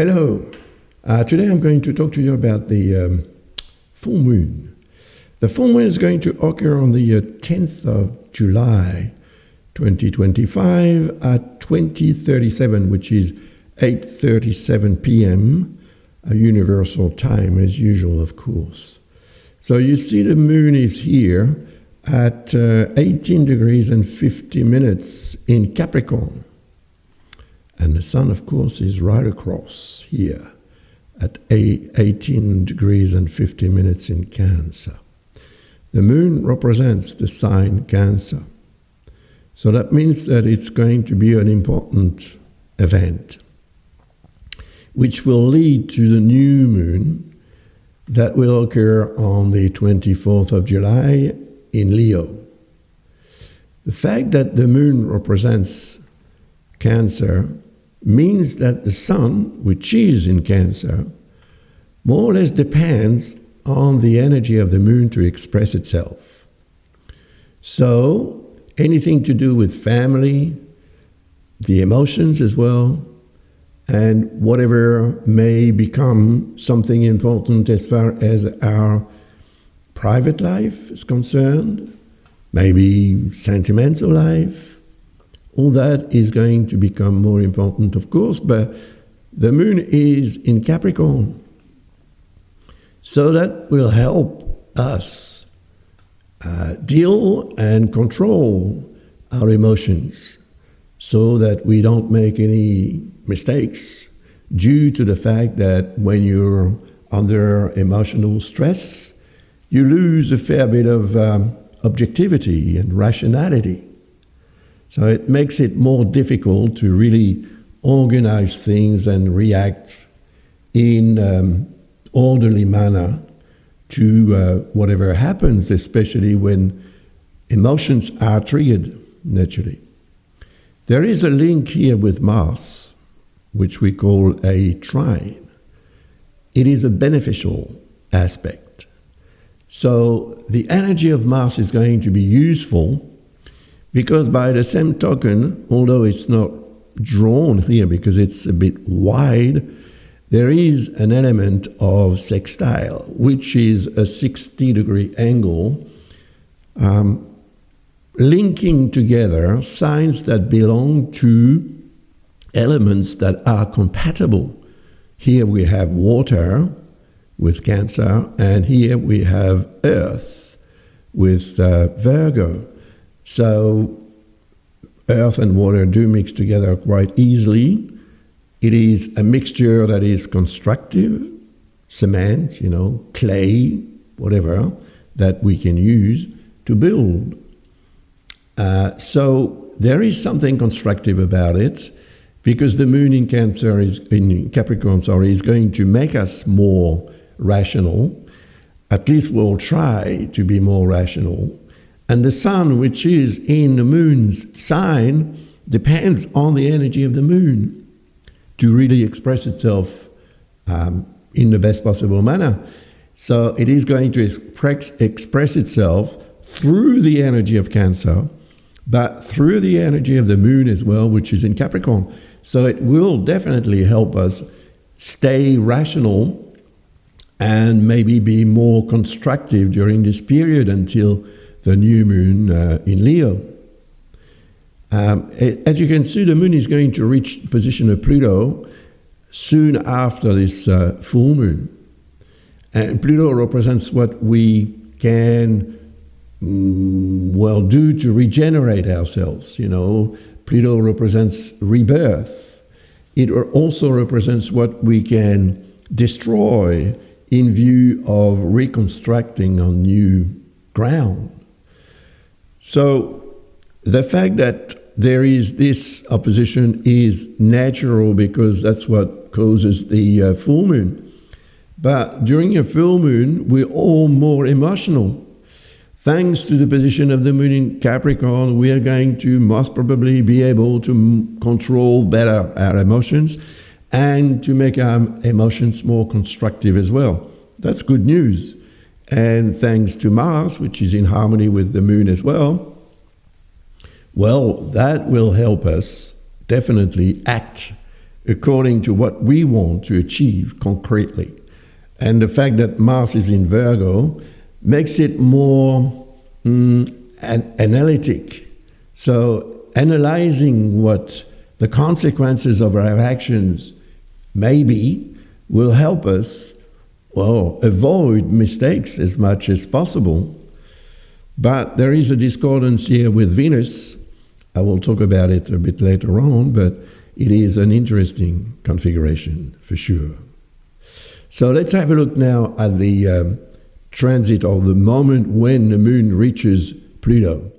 Hello. Today I'm going to talk to you about the full moon. The full moon is going to occur on the 10th of July 2025 at 20:37, which is 8:37 p.m. Universal time as usual, of course. So you see the moon is here at 18 degrees and 50 minutes in Capricorn. And the sun, of course, is right across here at 18 degrees and 50 minutes in Cancer. The moon represents the sign Cancer. So that means that it's going to be an important event, which will lead to the new moon that will occur on the 24th of July in Leo. The fact that the moon represents Cancer means that the sun, which is in Cancer, more or less depends on the energy of the moon to express itself. So anything to do with family, the emotions as well, and whatever may become something important as far as our private life is concerned, maybe sentimental life, all that is going to become more important, of course, but the moon is in Capricorn. So that will help us deal and control our emotions so that we don't make any mistakes due to the fact that when you're under emotional stress, you lose a fair bit of objectivity and rationality. So it makes it more difficult to really organize things and react in orderly manner to whatever happens, especially when emotions are triggered naturally. There is a link here with Mars, which we call a trine. It is a beneficial aspect. So the energy of Mars is going to be useful because by the same token, although it's not drawn here because it's a bit wide, there is an element of sextile, which is a 60-degree angle, linking together signs that belong to elements that are compatible. Here we have water with Cancer, and here we have Earth with Virgo. So earth and water do mix together quite easily. It is a mixture that is constructive, cement, clay, whatever, that we can use to build. So there is something constructive about it because the moon in Capricorn, is going to make us more rational. At least we'll try to be more rational. And the sun, which is in the moon's sign, depends on the energy of the moon to really express itself in the best possible manner. So it is going to express itself through the energy of Cancer, but through the energy of the moon as well, which is in Capricorn. So it will definitely help us stay rational and maybe be more constructive during this period until the new moon in Leo. As you can see, the moon is going to reach the position of Pluto soon after this full moon. And Pluto represents what we can, do to regenerate ourselves. Pluto represents rebirth. It also represents what we can destroy in view of reconstructing on new ground. So the fact that there is this opposition is natural because that's what causes the full moon. But during a full moon, we're all more emotional. Thanks to the position of the moon in Capricorn, we are going to most probably be able to control better our emotions and to make our emotions more constructive as well. That's good news. And thanks to Mars, which is in harmony with the moon as well, that will help us definitely act according to what we want to achieve concretely. And the fact that Mars is in Virgo makes it more analytic. So analyzing what the consequences of our actions may be will help us, well, avoid mistakes as much as possible. But there is a discordance here with Venus. I will talk about it a bit later on, but it is an interesting configuration for sure. So let's have a look now at the transit, or the moment when the moon reaches Pluto.